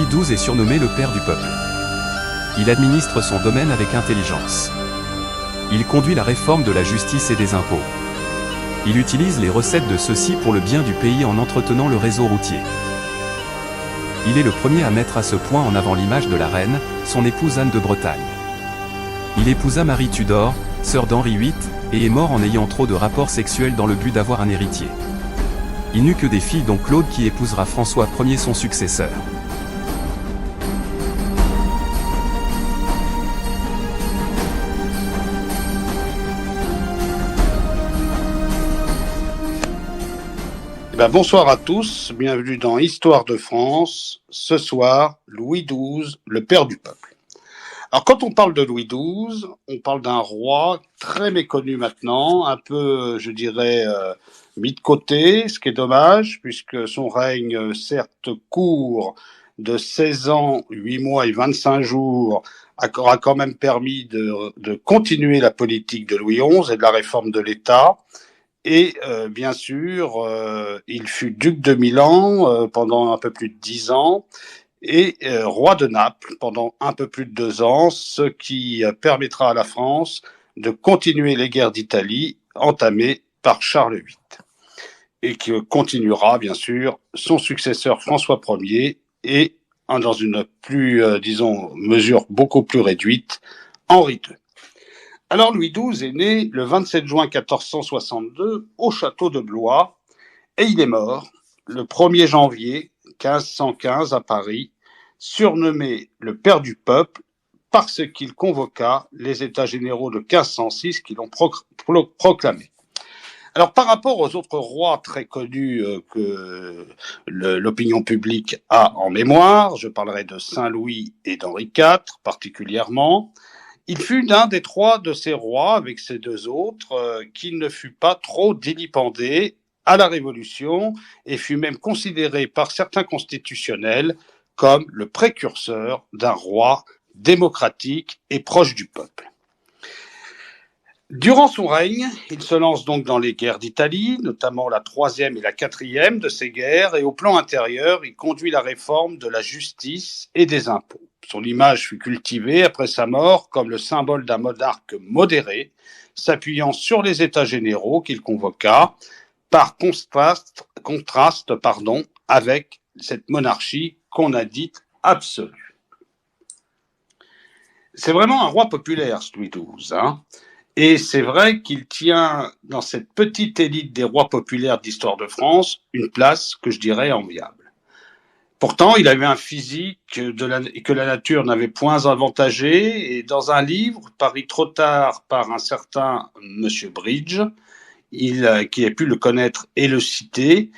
Louis XII est surnommé le père du peuple. Il administre son domaine avec intelligence. Il conduit la réforme de la justice et des impôts. Il utilise les recettes de ceux-ci pour le bien du pays en entretenant le réseau routier. Il est le premier à mettre à ce point en avant l'image de la reine, son épouse Anne de Bretagne. Il épousa Marie Tudor, sœur d'Henri VIII, et est mort en ayant trop de rapports sexuels dans le but d'avoir un héritier. Il n'eut que des filles dont Claude qui épousera François Ier son successeur. Bonsoir à tous, bienvenue dans Histoire de France. Ce soir, Louis XII, le père du peuple. Alors quand on parle de Louis XII, on parle d'un roi très méconnu maintenant, un peu, je dirais, mis de côté, ce qui est dommage, puisque son règne, certes court, de 16 ans, 8 mois et 25 jours, aura quand même permis de continuer la politique de Louis XI et de la réforme de l'État. Et bien sûr, il fut duc de Milan pendant un peu plus de 10 ans et roi de Naples pendant un peu plus de 2 ans, ce qui permettra à la France de continuer les guerres d'Italie entamées par Charles VIII et qui continuera bien sûr son successeur François Ier et dans une mesure beaucoup plus réduite, Henri II. Alors Louis XII est né le 27 juin 1462 au château de Blois et il est mort le 1er janvier 1515 à Paris, surnommé le père du peuple parce qu'il convoqua les États généraux de 1506 qui l'ont proclamé. Alors par rapport aux autres rois très connus que l'opinion publique a en mémoire, je parlerai de Saint-Louis et d'Henri IV particulièrement. Il fut l'un des 3 de ces rois, avec ces 2 autres, qui ne fut pas trop vilipendé à la Révolution et fut même considéré par certains constitutionnels comme le précurseur d'un roi démocratique et proche du peuple. Durant son règne, il se lance donc dans les guerres d'Italie, notamment la 3e et la 4e de ces guerres, et au plan intérieur, il conduit la réforme de la justice et des impôts. Son image fut cultivée après sa mort comme le symbole d'un monarque modéré, s'appuyant sur les États généraux qu'il convoqua, par contraste avec cette monarchie qu'on a dite absolue. C'est vraiment un roi populaire, ce Louis XII, Et c'est vrai qu'il tient dans cette petite élite des rois populaires d'histoire de France une place que je dirais enviable. Pourtant, il avait un physique que la nature n'avait point avantagé, et dans un livre paru trop tard par un certain Monsieur Bridge, qui a pu le connaître et le citer,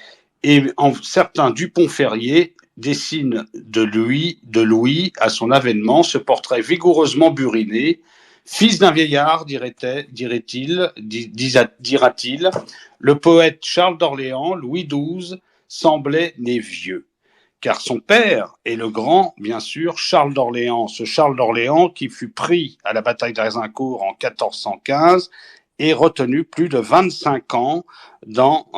et certain Dupont-Ferrier dessine de Louis à son avènement ce portrait vigoureusement buriné. Fils d'un vieillard, dira-t-il, le poète Charles d'Orléans, Louis XII, semblait né vieux. Car son père est le grand, bien sûr, Charles d'Orléans, ce Charles d'Orléans qui fut pris à la bataille d'Azincourt en 1415 et retenu plus de 25 ans dans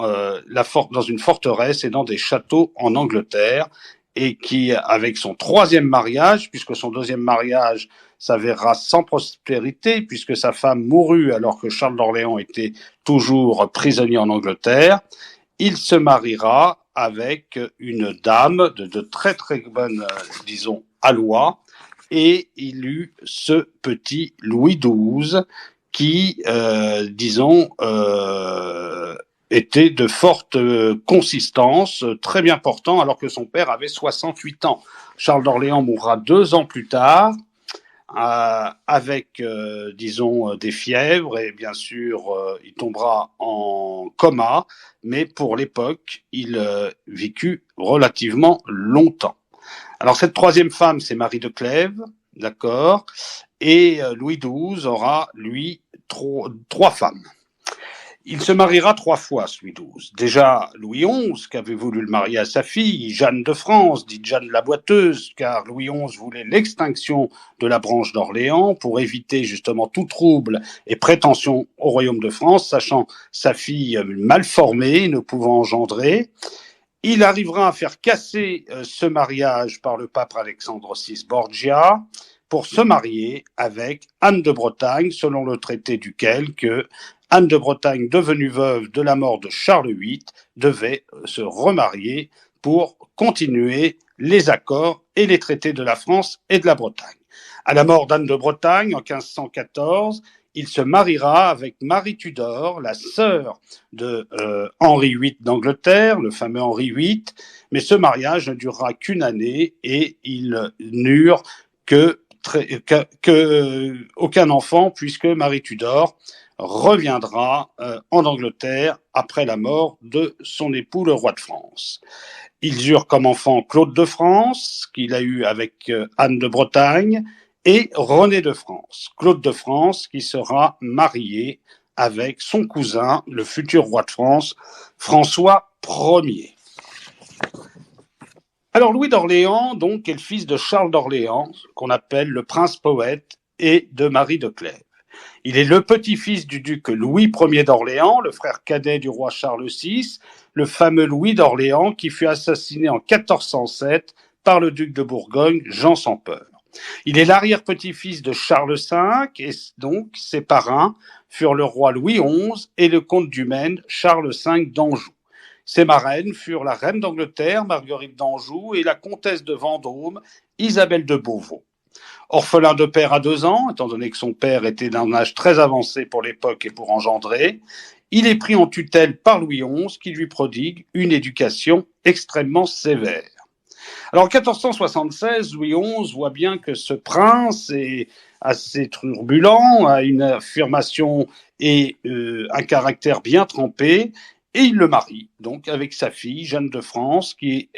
une forteresse et dans des châteaux en Angleterre, et qui, avec son 3e mariage, puisque son 2e mariage s'avérera sans prospérité, puisque sa femme mourut alors que Charles d'Orléans était toujours prisonnier en Angleterre, il se mariera avec une dame de très très bonne, aloi, et il eut ce petit Louis XII qui, était de forte consistance, très bien portant, alors que son père avait 68 ans. Charles d'Orléans mourra 2 ans plus tard, avec, des fièvres, et bien sûr, il tombera en coma, mais pour l'époque, il vécut relativement longtemps. Alors cette 3e femme, c'est Marie de Clèves, d'accord, et Louis XII aura, lui, 3 femmes. Il se mariera 3 fois, ce Louis XII. Déjà, Louis XI, qui avait voulu le marier à sa fille, Jeanne de France, dite Jeanne la Boiteuse, car Louis XI voulait l'extinction de la branche d'Orléans pour éviter justement tout trouble et prétention au royaume de France, sachant sa fille mal formée, ne pouvant engendrer. Il arrivera à faire casser ce mariage par le pape Alexandre VI Borgia pour se marier avec Anne de Bretagne, selon le traité duquel que Anne de Bretagne, devenue veuve de la mort de Charles VIII, devait se remarier pour continuer les accords et les traités de la France et de la Bretagne. À la mort d'Anne de Bretagne en 1514, il se mariera avec Marie Tudor, la sœur de Henri VIII d'Angleterre, le fameux Henri VIII, mais ce mariage ne durera qu'une année et ils n'eurent aucun enfant puisque Marie Tudor reviendra en Angleterre après la mort de son époux, le roi de France. Ils eurent comme enfant Claude de France, qu'il a eu avec Anne de Bretagne, et René de France. Claude de France qui sera marié avec son cousin, le futur roi de France, François Ier. Alors Louis d'Orléans, donc, est le fils de Charles d'Orléans, qu'on appelle le prince poète, et de Marie de Clèves. Il est le petit-fils du duc Louis Ier d'Orléans, le frère cadet du roi Charles VI, le fameux Louis d'Orléans qui fut assassiné en 1407 par le duc de Bourgogne, Jean sans peur. Il est l'arrière-petit-fils de Charles V et donc ses parrains furent le roi Louis XI et le comte du Maine, Charles V d'Anjou. Ses marraines furent la reine d'Angleterre, Marguerite d'Anjou, et la comtesse de Vendôme, Isabelle de Beauvau. Orphelin de père à 2 ans, étant donné que son père était d'un âge très avancé pour l'époque et pour engendrer, il est pris en tutelle par Louis XI qui lui prodigue une éducation extrêmement sévère. Alors en 1476, Louis XI voit bien que ce prince est assez turbulent, a une affirmation et un caractère bien trempé, et il le marie donc avec sa fille Jeanne de France qui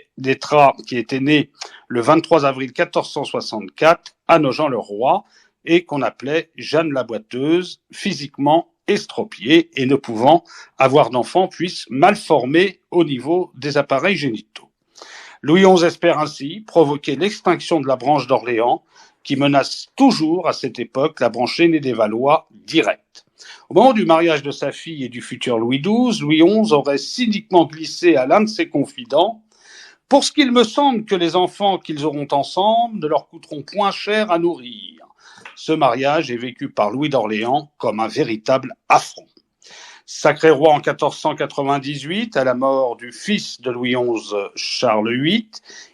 était née le 23 avril 1464 à Nogent-le-Roi et qu'on appelait Jeanne la Boiteuse, physiquement estropiée et ne pouvant avoir d'enfant puisque mal formée au niveau des appareils génitaux. Louis XI espère ainsi provoquer l'extinction de la branche d'Orléans qui menace toujours à cette époque la branche aînée des Valois directe. Au moment du mariage de sa fille et du futur Louis XII, Louis XI aurait cyniquement glissé à l'un de ses confidents « Pour ce qu'il me semble que les enfants qu'ils auront ensemble ne leur coûteront point cher à nourrir. » Ce mariage est vécu par Louis d'Orléans comme un véritable affront. Sacré roi en 1498, à la mort du fils de Louis XI, Charles VIII,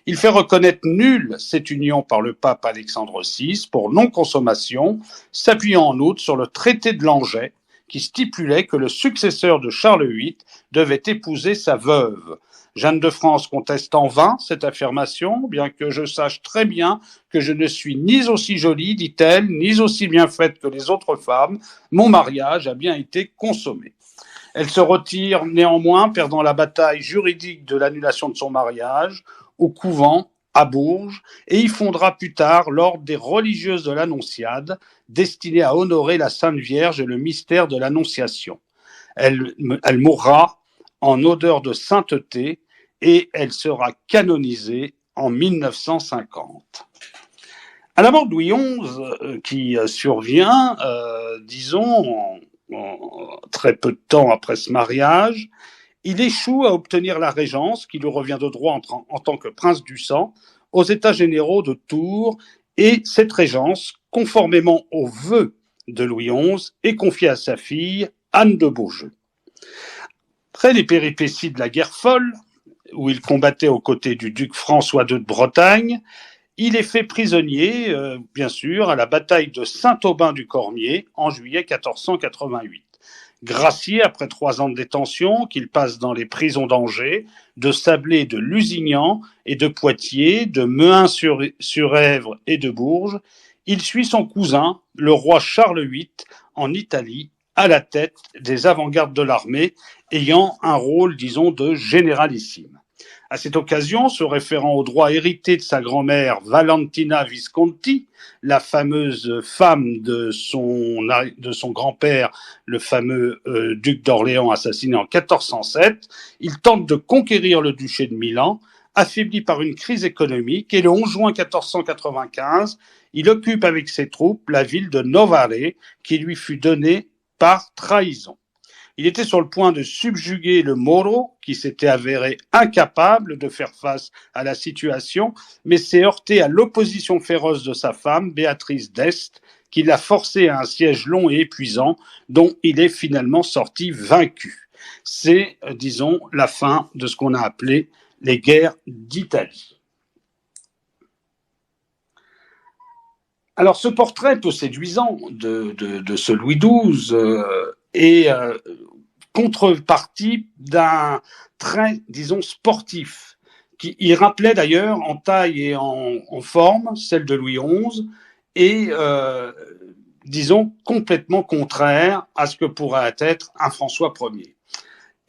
il fait reconnaître nulle cette union par le pape Alexandre VI pour non-consommation, s'appuyant en outre sur le traité de Langeais, qui stipulait que le successeur de Charles VIII devait épouser sa veuve. Jeanne de France conteste en vain cette affirmation, bien que je sache très bien que je ne suis ni aussi jolie, dit-elle, ni aussi bien faite que les autres femmes. Mon mariage a bien été consommé. Elle se retire néanmoins, perdant la bataille juridique de l'annulation de son mariage, au couvent à Bourges, et y fondera plus tard l'ordre des religieuses de l'Annonciade, destiné à honorer la Sainte Vierge et le mystère de l'Annonciation. Elle mourra en odeur de sainteté et elle sera canonisée en 1950. À la mort de Louis XI, qui survient, disons, très peu de temps après ce mariage, il échoue à obtenir la régence qui lui revient de droit en tant que prince du sang aux États généraux de Tours, et cette régence, conformément aux vœux de Louis XI, est confiée à sa fille Anne de Beaujeu. Après les péripéties de la guerre folle, où il combattait aux côtés du duc François II de Bretagne, il est fait prisonnier, bien sûr, à la bataille de Saint-Aubin-du-Cormier en juillet 1488. Gracié après 3 ans de détention qu'il passe dans les prisons d'Angers, de Sablé, de Lusignan et de Poitiers, de Mehun-sur-Èvre et de Bourges, il suit son cousin, le roi Charles VIII, en Italie, à la tête des avant-gardes de l'armée, ayant un rôle, disons, de généralissime. À cette occasion, se référant au droit hérité de sa grand-mère Valentina Visconti, la fameuse femme de son grand-père, le fameux duc d'Orléans assassiné en 1407, il tente de conquérir le duché de Milan, affaibli par une crise économique, et le 11 juin 1495, il occupe avec ses troupes la ville de Novare, qui lui fut donnée par trahison. Il était sur le point de subjuguer le Moro, qui s'était avéré incapable de faire face à la situation, mais s'est heurté à l'opposition féroce de sa femme, Béatrice d'Este, qui l'a forcé à un siège long et épuisant, dont il est finalement sorti vaincu. C'est, disons, la fin de ce qu'on a appelé les guerres d'Italie. Alors, ce portrait peu séduisant de ce Louis XII est contrepartie d'un trait, disons, sportif, qui y rappelait d'ailleurs en taille et en forme celle de Louis XI, et, disons, complètement contraire à ce que pourrait être un François Ier.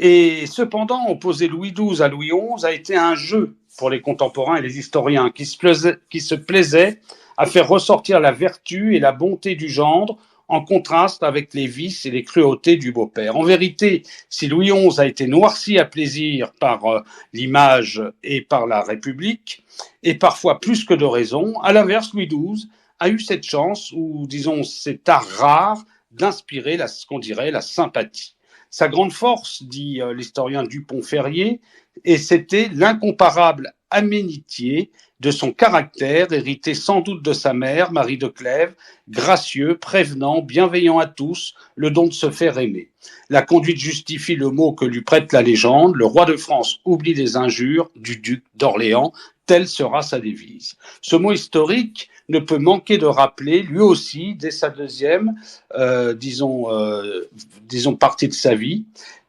Et cependant, opposer Louis XII à Louis XI a été un jeu pour les contemporains et les historiens qui se plaisaient à faire ressortir la vertu et la bonté du gendre en contraste avec les vices et les cruautés du beau-père. En vérité, si Louis XI a été noirci à plaisir par l'image et par la République, et parfois plus que de raison, à l'inverse, Louis XII a eu cette chance, ou disons cet art rare, d'inspirer ce qu'on dirait la sympathie. Sa grande force, dit l'historien Dupont-Ferrier, et c'était l'incomparable aménitié de son caractère, hérité sans doute de sa mère, Marie de Clèves, gracieux, prévenant, bienveillant à tous, le don de se faire aimer. La conduite justifie le mot que lui prête la légende, le roi de France oublie les injures du duc d'Orléans, telle sera sa devise. Ce mot historique ne peut manquer de rappeler, lui aussi, dès sa deuxième, disons, partie de sa vie,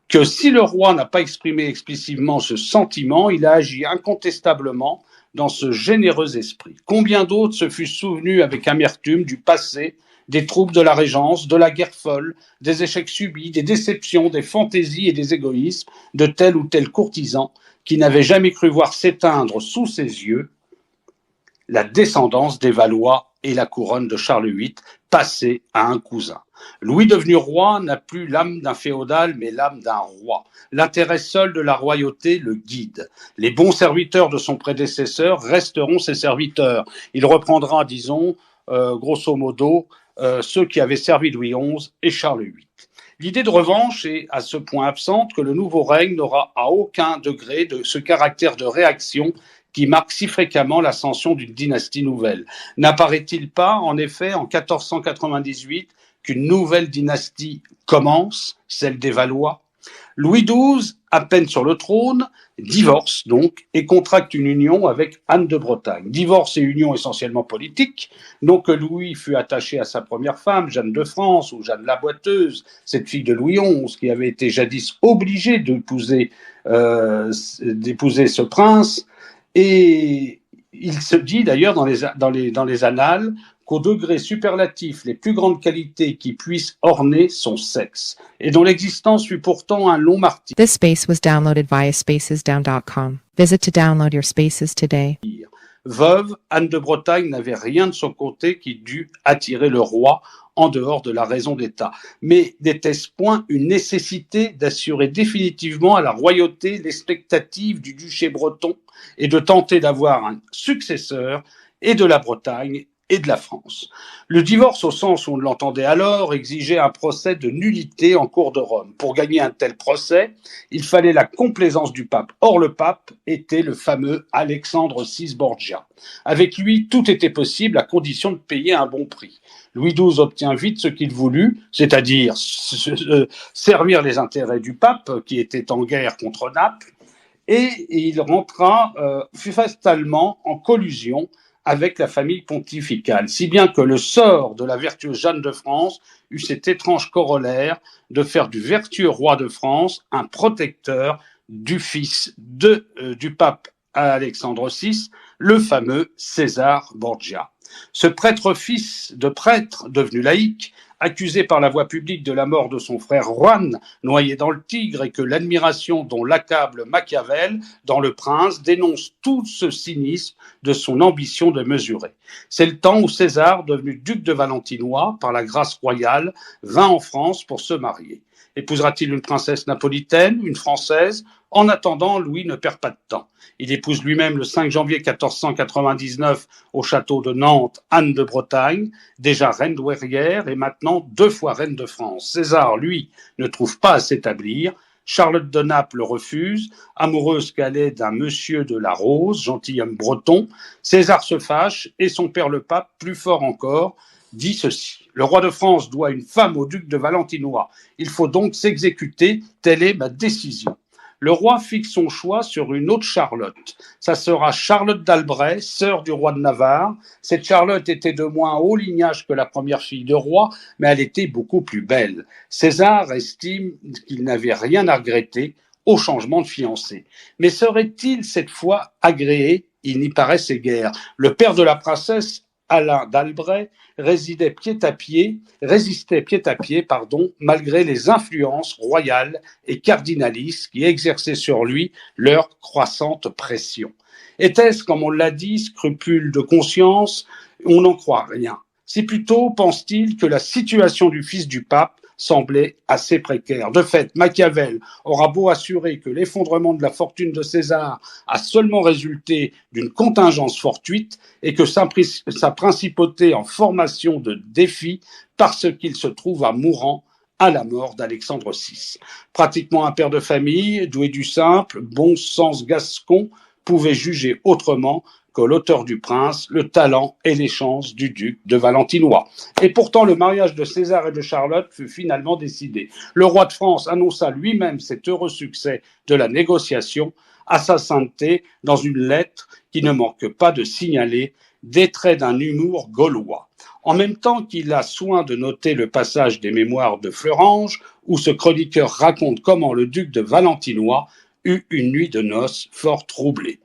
que si le roi n'a pas exprimé explicitement ce sentiment, il a agi incontestablement dans ce généreux esprit. Combien d'autres se fussent souvenus avec amertume du passé, des troubles de la Régence, de la guerre folle, des échecs subis, des déceptions, des fantaisies et des égoïsmes de tel ou tel courtisan qui n'avait jamais cru voir s'éteindre sous ses yeux la descendance des Valois et la couronne de Charles VIII passée à un cousin. Louis devenu roi n'a plus l'âme d'un féodal, mais l'âme d'un roi. L'intérêt seul de la royauté le guide. Les bons serviteurs de son prédécesseur resteront ses serviteurs. Il reprendra, disons, grosso modo, ceux qui avaient servi Louis XI et Charles VIII. L'idée de revanche est à ce point absente que le nouveau règne n'aura à aucun degré de ce caractère de réaction qui marque si fréquemment l'ascension d'une dynastie nouvelle. N'apparaît-il pas, en effet, en 1498, qu'une nouvelle dynastie commence, celle des Valois? Louis XII, à peine sur le trône, divorce donc et contracte une union avec Anne de Bretagne. Divorce et union essentiellement politique, donc Louis fut attaché à sa première femme, Jeanne de France ou Jeanne la Boiteuse, cette fille de Louis XI qui avait été jadis obligée d'épouser ce prince. Et il se dit d'ailleurs dans les annales qu'au degré superlatif, les plus grandes qualités qui puissent orner son sexe, et dont l'existence fut pourtant un long martyre. This space was downloaded via spacesdown.com. Visit to download your spaces today. Veuve, Anne de Bretagne n'avait rien de son côté qui dût attirer le roi en dehors de la raison d'État. Mais n'était-ce point une nécessité d'assurer définitivement à la royauté l'expectative du duché breton et de tenter d'avoir un successeur et de la Bretagne et de la France. Le divorce, au sens où on l'entendait alors, exigeait un procès de nullité en cour de Rome. Pour gagner un tel procès, il fallait la complaisance du pape. Or, le pape était le fameux Alexandre VI Borgia. Avec lui, tout était possible à condition de payer un bon prix. Louis XII obtient vite ce qu'il voulut, c'est-à-dire servir les intérêts du pape, qui était en guerre contre Naples, et il rentra fatalement en collusion avec la famille pontificale, si bien que le sort de la vertueuse Jeanne de France eut cet étrange corollaire de faire du vertueux roi de France un protecteur du fils du pape Alexandre VI, le fameux César Borgia. Ce prêtre-fils de prêtre, devenu laïc, accusé par la voie publique de la mort de son frère Juan, noyé dans le Tigre, et que l'admiration dont l'accable Machiavel, dans Le Prince, dénonce tout ce cynisme de son ambition de mesurer. C'est le temps où César, devenu duc de Valentinois, par la grâce royale, vint en France pour se marier. Épousera-t-il une princesse napolitaine, une française? En attendant, Louis ne perd pas de temps. Il épouse lui-même le 5 janvier 1499 au château de Nantes Anne de Bretagne, déjà reine douairière et maintenant 2 fois reine de France. César, lui, ne trouve pas à s'établir. Charlotte de Naples le refuse, amoureuse qu'elle est d'un monsieur de la Rose, gentilhomme breton. César se fâche et son père le pape, plus fort encore, dit ceci: le roi de France doit une femme au duc de Valentinois. Il faut donc s'exécuter, telle est ma décision. Le roi fixe son choix sur une autre Charlotte. Ça sera Charlotte d'Albret, sœur du roi de Navarre. Cette Charlotte était de moins haut lignage que la première fille de roi, mais elle était beaucoup plus belle. César estime qu'il n'avait rien à regretter au changement de fiancée. Mais serait-il cette fois agréé? Il n'y paraissait guère. Le père de la princesse, Alain d'Albret, résistait pied à pied, malgré les influences royales et cardinalistes qui exerçaient sur lui leur croissante pression. Était-ce, comme on l'a dit, scrupule de conscience? On n'en croit rien. C'est plutôt, pense-t-il, que la situation du fils du pape semblait assez précaire. De fait, Machiavel aura beau assurer que l'effondrement de la fortune de César a seulement résulté d'une contingence fortuite et que sa principauté en formation de défi parce qu'il se trouva mourant à la mort d'Alexandre VI. Pratiquement un père de famille, doué du simple, bon sens gascon, pouvait juger autrement que l'auteur du prince, le talent et les chances du duc de Valentinois. Et pourtant, le mariage de César et de Charlotte fut finalement décidé. Le roi de France annonça lui-même cet heureux succès de la négociation à sa sainteté dans une lettre qui ne manque pas de signaler des traits d'un humour gaulois. En même temps qu'il a soin de noter le passage des mémoires de Fleurange, où ce chroniqueur raconte comment le duc de Valentinois eut une nuit de noces fort troublée.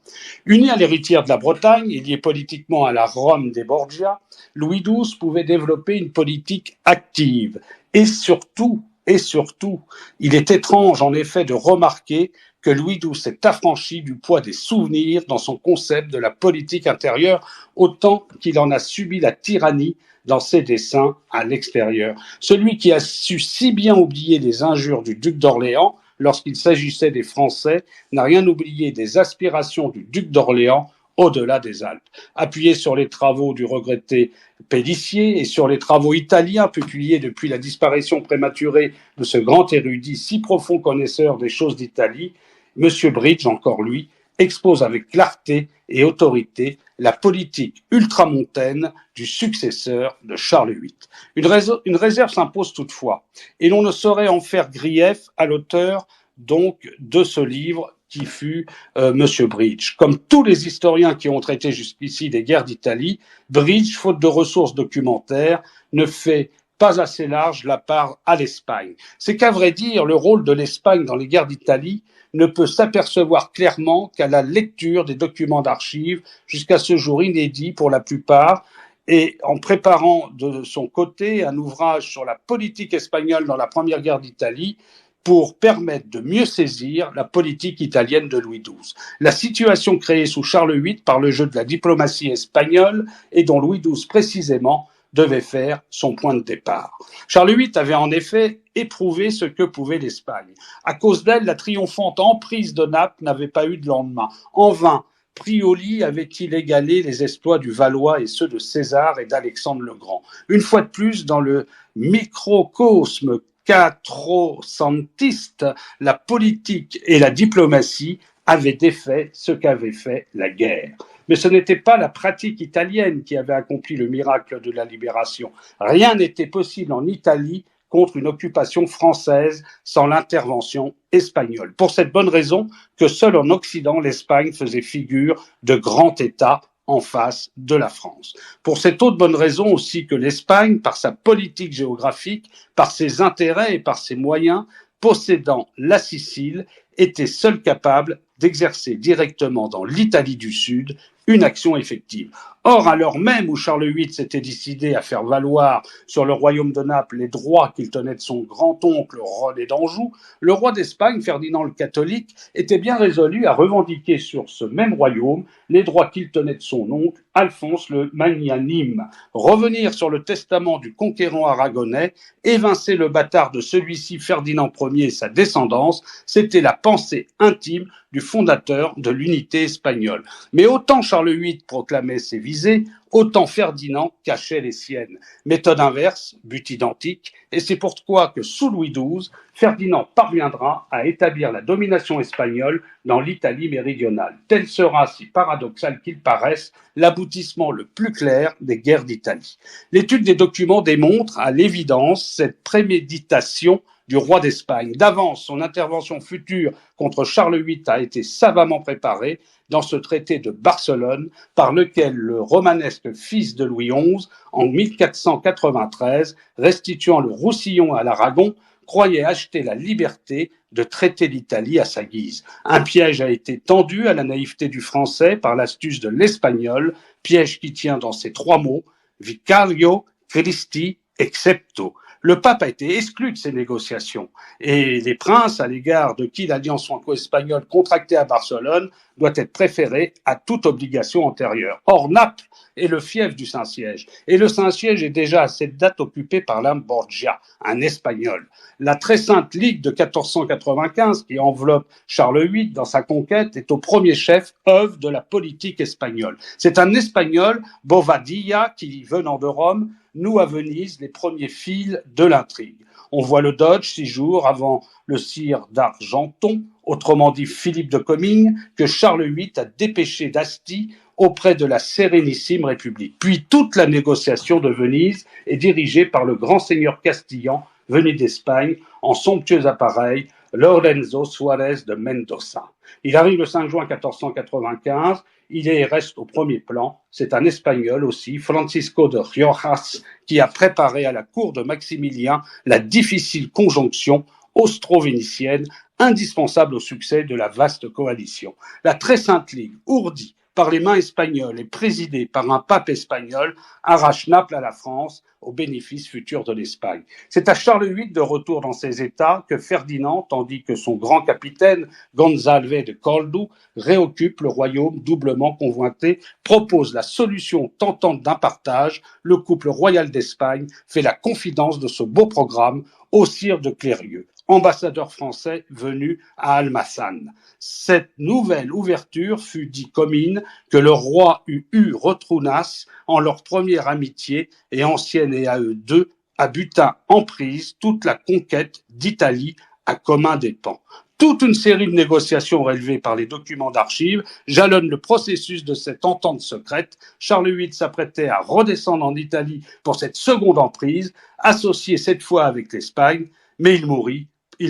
Uni à l'héritière de la Bretagne, il lié politiquement à la Rome des Borgia, Louis XII pouvait développer une politique active. Et surtout, il est étrange en effet de remarquer que Louis XII s'est affranchi du poids des souvenirs dans son concept de la politique intérieure, autant qu'il en a subi la tyrannie dans ses desseins à l'extérieur. Celui qui a su si bien oublier les injures du duc d'Orléans lorsqu'il s'agissait des Français, n'a rien oublié des aspirations du duc d'Orléans au-delà des Alpes. Appuyé sur les travaux du regretté Pélissier et sur les travaux italiens publiés depuis la disparition prématurée de ce grand érudit si profond connaisseur des choses d'Italie, M. Bridge, encore lui, expose avec clarté et autorité la politique ultramontaine du successeur de Charles VIII. Une réserve s'impose toutefois, et l'on ne saurait en faire grief à l'auteur donc de ce livre qui fut M. Bridge. Comme tous les historiens qui ont traité jusqu'ici des guerres d'Italie, Bridge, faute de ressources documentaires, ne fait pas assez large la part à l'Espagne. C'est qu'à vrai dire, le rôle de l'Espagne dans les guerres d'Italie ne peut s'apercevoir clairement qu'à la lecture des documents d'archives, jusqu'à ce jour inédits pour la plupart, et en préparant de son côté un ouvrage sur la politique espagnole dans la Première Guerre d'Italie, pour permettre de mieux saisir la politique italienne de Louis XII. La situation créée sous Charles VIII par le jeu de la diplomatie espagnole et dont Louis XII précisément devait faire son point de départ. Charles VIII avait en effet éprouvé ce que pouvait l'Espagne. À cause d'elle, la triomphante emprise de Naples n'avait pas eu de lendemain. En vain, Prioli avait-il égalé les exploits du Valois et ceux de César et d'Alexandre le Grand. Une fois de plus, dans le microcosme quattrocentiste, la politique et la diplomatie avaient défait ce qu'avait fait la guerre. Mais ce n'était pas la pratique italienne qui avait accompli le miracle de la libération. Rien n'était possible en Italie contre une occupation française sans l'intervention espagnole. Pour cette bonne raison que seul en Occident, l'Espagne faisait figure de grand État en face de la France. Pour cette autre bonne raison aussi que l'Espagne, par sa politique géographique, par ses intérêts et par ses moyens, possédant la Sicile, était seule capable d'exercer directement dans l'Italie du Sud une action effective. Or, à l'heure même où Charles VIII s'était décidé à faire valoir sur le royaume de Naples les droits qu'il tenait de son grand-oncle René d'Anjou, le roi d'Espagne, Ferdinand le Catholique, était bien résolu à revendiquer sur ce même royaume les droits qu'il tenait de son oncle Alphonse le Magnanime. Revenir sur le testament du conquérant aragonais, évincer le bâtard de celui-ci Ferdinand Ier et sa descendance, c'était la pensée intime du fondateur de l'unité espagnole. Mais autant Charles VIII proclamait ses visées, autant Ferdinand cachait les siennes. Méthode inverse, but identique, et c'est pourquoi que sous Louis XII, Ferdinand parviendra à établir la domination espagnole dans l'Italie méridionale. Tel sera, si paradoxal qu'il paraisse, l'aboutissement le plus clair des guerres d'Italie. L'étude des documents démontre à l'évidence cette préméditation du roi d'Espagne. D'avance, son intervention future contre Charles VIII a été savamment préparée dans ce traité de Barcelone par lequel le romanesque fils de Louis XI, en 1493, restituant le Roussillon à l'Aragon, croyait acheter la liberté de traiter l'Italie à sa guise. Un piège a été tendu à la naïveté du français par l'astuce de l'espagnol, piège qui tient dans ces trois mots, vicario Christi excepto. Le pape a été exclu de ces négociations et les princes à l'égard de qui l'alliance franco-espagnole contractée à Barcelone doit être préférée à toute obligation antérieure. Or, Naples est le fief du Saint-Siège et le Saint-Siège est déjà à cette date occupé par l'âme Borgia, un Espagnol. La très sainte Ligue de 1495 qui enveloppe Charles VIII dans sa conquête est au premier chef œuvre de la politique espagnole. C'est un Espagnol, Bobadilla, qui, venant de Rome, noue à Venise les premiers fils de l'intrigue. On voit le Doge 6 jours avant le sire d'Argenton, autrement dit Philippe de Comines, que Charles VIII a dépêché d'Asti auprès de la Sérénissime République. Puis toute la négociation de Venise est dirigée par le grand seigneur castillan venu d'Espagne en somptueux appareil, Lorenzo Suárez de Mendoza. Il arrive le 5 juin 1495, il reste au premier plan. C'est un Espagnol aussi, Francisco de Riojas, qui a préparé à la cour de Maximilien la difficile conjonction austro-vénitienne, indispensable au succès de la vaste coalition. La très sainte Ligue, ourdie par les mains espagnoles et présidée par un pape espagnol, arrache Naples à la France au bénéfice futur de l'Espagne. C'est à Charles VIII de retour dans ses États que Ferdinand, tandis que son grand capitaine, González de Cordoue, réoccupe le royaume doublement convoité, propose la solution tentante d'un partage. Le couple royal d'Espagne fait la confidence de ce beau programme au sire de Clérieux, ambassadeur français venu à Almazan. Cette nouvelle ouverture fut, dit Comines, que le roi eut eu Retrounas en leur première amitié et ancienne et à eux deux, à butin en prise toute la conquête d'Italie à commun dépens. Toute une série de négociations relevées par les documents d'archives jalonnent le processus de cette entente secrète. Charles VIII s'apprêtait à redescendre en Italie pour cette seconde emprise, associée cette fois avec l'Espagne, mais il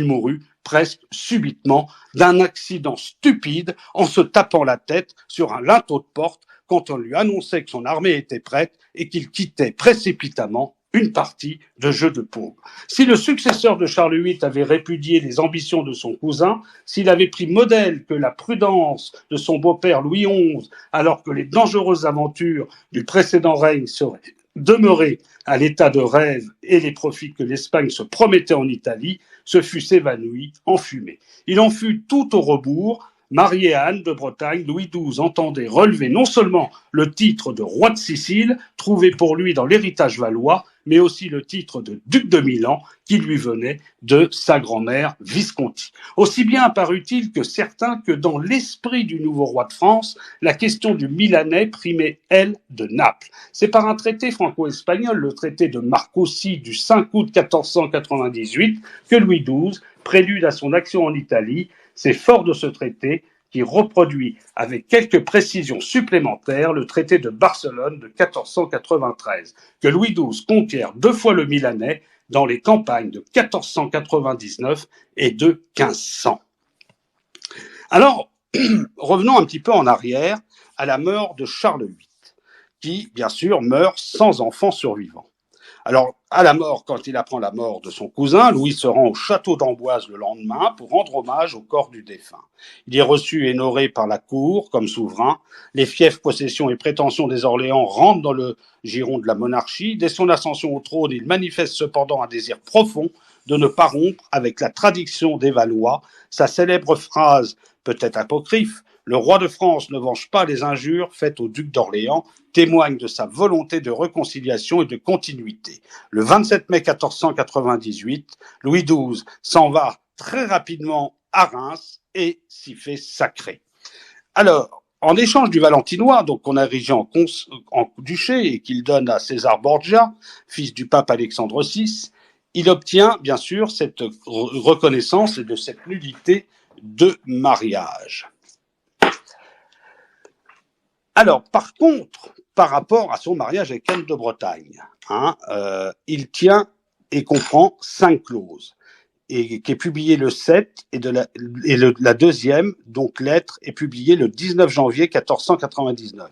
mourut presque subitement d'un accident stupide en se tapant la tête sur un linteau de porte quand on lui annonçait que son armée était prête et qu'il quittait précipitamment une partie de jeu de paume. Si le successeur de Charles VIII avait répudié les ambitions de son cousin, s'il avait pris modèle que la prudence de son beau-père Louis XI, alors que les dangereuses aventures du précédent règne seraient demeurées à l'état de rêve et les profits que l'Espagne se promettait en Italie, se fût évanoui en fumée. Il en fut tout au rebours. Marié à Anne de Bretagne, Louis XII entendait relever non seulement le titre de roi de Sicile, trouvé pour lui dans l'héritage valois, mais aussi le titre de duc de Milan, qui lui venait de sa grand-mère Visconti. Aussi bien apparut-il que certain que dans l'esprit du nouveau roi de France, la question du Milanais primait, elle, de Naples. C'est par un traité franco-espagnol, le traité de Marcoussis du 5 août 1498, que Louis XII, prélude à son action en Italie, c'est fort de ce traité qui reproduit avec quelques précisions supplémentaires le traité de Barcelone de 1493, que Louis XII conquiert 2 fois le Milanais dans les campagnes de 1499 et de 1500. Alors, revenons un petit peu en arrière à la mort de Charles VIII, qui, bien sûr, meurt sans enfant survivant. Alors, quand il apprend la mort de son cousin, Louis se rend au château d'Amboise le lendemain pour rendre hommage au corps du défunt. Il est reçu et honoré par la cour comme souverain. Les fiefs, possessions et prétentions des Orléans rentrent dans le giron de la monarchie. Dès son ascension au trône, il manifeste cependant un désir profond de ne pas rompre avec la tradition des Valois. Sa célèbre phrase, peut-être apocryphe, le roi de France ne venge pas les injures faites au duc d'Orléans, témoigne de sa volonté de réconciliation et de continuité. Le 27 mai 1498, Louis XII s'en va très rapidement à Reims et s'y fait sacrer. Alors, en échange du Valentinois, donc qu'on a érigé en duché et qu'il donne à César Borgia, fils du pape Alexandre VI, il obtient bien sûr cette reconnaissance et de cette nullité de mariage. Alors, par contre, par rapport à son mariage avec Anne de Bretagne, il tient et comprend 5 clauses, et qui est publiée le 7, la deuxième, donc lettre, est publiée le 19 janvier 1499.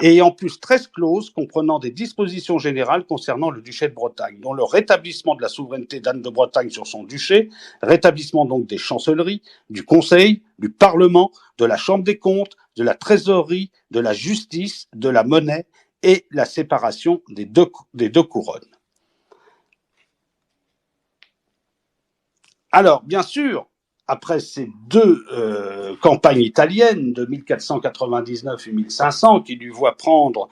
Et en plus 13 clauses comprenant des dispositions générales concernant le duché de Bretagne, dont le rétablissement de la souveraineté d'Anne de Bretagne sur son duché, rétablissement donc des chancelleries, du conseil, du parlement, de la chambre des comptes, de la trésorerie, de la justice, de la monnaie et la séparation des deux couronnes. Alors, bien sûr, après ces 2 campagnes italiennes de 1499 et 1500 qui lui voient prendre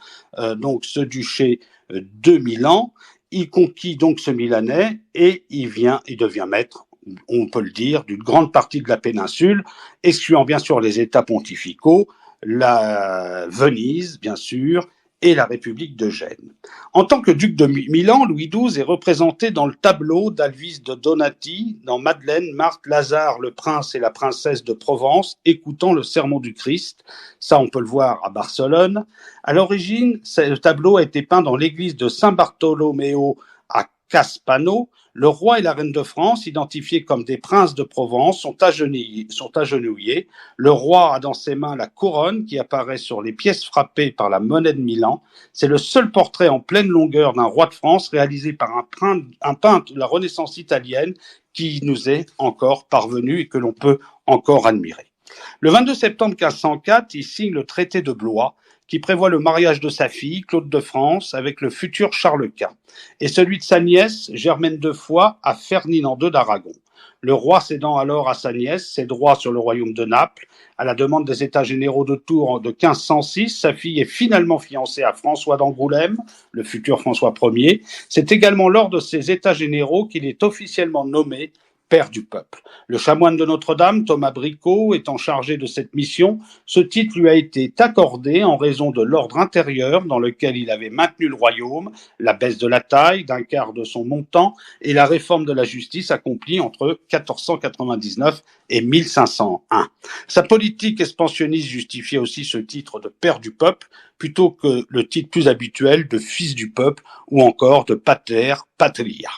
donc ce duché de Milan, il conquit donc ce Milanais et il devient maître, on peut le dire, d'une grande partie de la péninsule, excluant bien sûr les États pontificaux, la Venise bien sûr, et la République de Gênes. En tant que duc de Milan, Louis XII est représenté dans le tableau d'Alvise de Donati, dans Madeleine, Marthe, Lazare, le prince et la princesse de Provence, écoutant le sermon du Christ. Ça, on peut le voir à Barcelone. À l'origine, le tableau a été peint dans l'église de Saint-Bartholoméo à Caspano. Le roi et la reine de France, identifiés comme des princes de Provence, sont agenouillés. Le roi a dans ses mains la couronne qui apparaît sur les pièces frappées par la monnaie de Milan. C'est le seul portrait en pleine longueur d'un roi de France réalisé par un peintre de la Renaissance italienne qui nous est encore parvenu et que l'on peut encore admirer. Le 22 septembre 1504, il signe le traité de Blois, qui prévoit le mariage de sa fille, Claude de France, avec le futur Charles Quint, et celui de sa nièce, Germaine de Foix, à Ferdinand II d'Aragon. Le roi cédant alors à sa nièce ses droits sur le royaume de Naples. À la demande des États généraux de Tours de 1506, sa fille est finalement fiancée à François d'Angoulême, le futur François Ier. C'est également lors de ces États généraux qu'il est officiellement nommé père du peuple. Le chanoine de Notre-Dame, Thomas Bricot, étant chargé de cette mission, ce titre lui a été accordé en raison de l'ordre intérieur dans lequel il avait maintenu le royaume, la baisse de la taille d'un quart de son montant et la réforme de la justice accomplie entre 1499 et 1501. Sa politique expansionniste justifiait aussi ce titre de père du peuple plutôt que le titre plus habituel de fils du peuple ou encore de pater patria.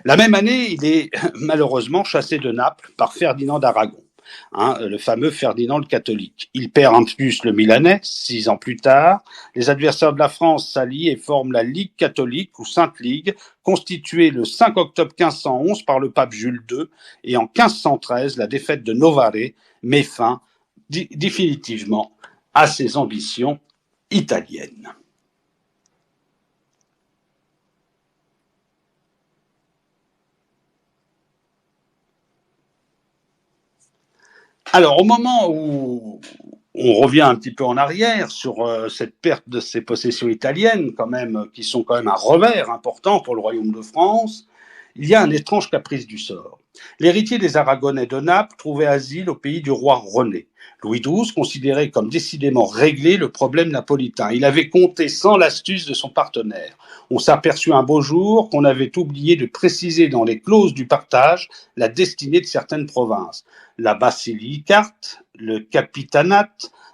La même année, il est malheureusement chassé de Naples par Ferdinand d'Aragon, le fameux Ferdinand le catholique. Il perd en plus le Milanais 6 ans plus tard. Les adversaires de la France s'allient et forment la Ligue catholique ou Sainte Ligue, constituée le 5 octobre 1511 par le pape Jules II, et en 1513, la défaite de Novare met fin définitivement à ses ambitions italiennes. Alors, au moment où on revient un petit peu en arrière sur cette perte de ces possessions italiennes, qui sont quand même un revers important pour le royaume de France, il y a un étrange caprice du sort. L'héritier des Aragonais de Naples trouvait asile au pays du roi René. Louis XII considérait comme décidément réglé le problème napolitain. Il avait compté sans l'astuce de son partenaire. On s'aperçut un beau jour qu'on avait oublié de préciser dans les clauses du partage la destinée de certaines provinces. La Basilicate, le Capitanat,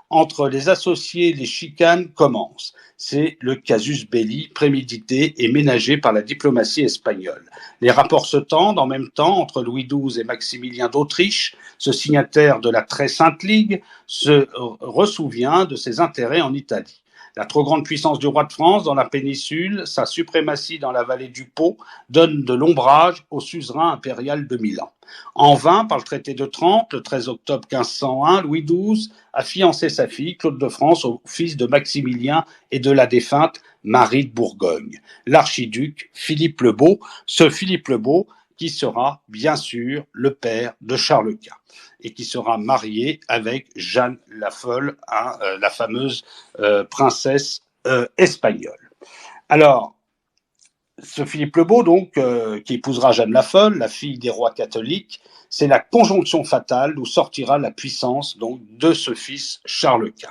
entre les associés, les chicanes commencent. C'est le casus belli prémédité et ménagé par la diplomatie espagnole. Les rapports se tendent en même temps entre Louis XII et Maximilien d'Autriche. Ce signataire de la très sainte Ligue se ressouvient de ses intérêts en Italie. La trop grande puissance du roi de France dans la péninsule, sa suprématie dans la vallée du Pô, donne de l'ombrage au suzerain impérial de Milan. En vain, par le traité de Trente, le 13 octobre 1501, Louis XII a fiancé sa fille, Claude de France, au fils de Maximilien et de la défunte Marie de Bourgogne, l'archiduc Philippe le Beau, ce Philippe le Beau qui sera bien sûr le père de Charles Quint et qui sera marié avec Jeanne la Folle, la fameuse princesse espagnole. Alors, ce Philippe le Beau, donc, qui épousera Jeanne la Folle, la fille des rois catholiques, c'est la conjonction fatale d'où sortira la puissance donc de ce fils Charles Quint.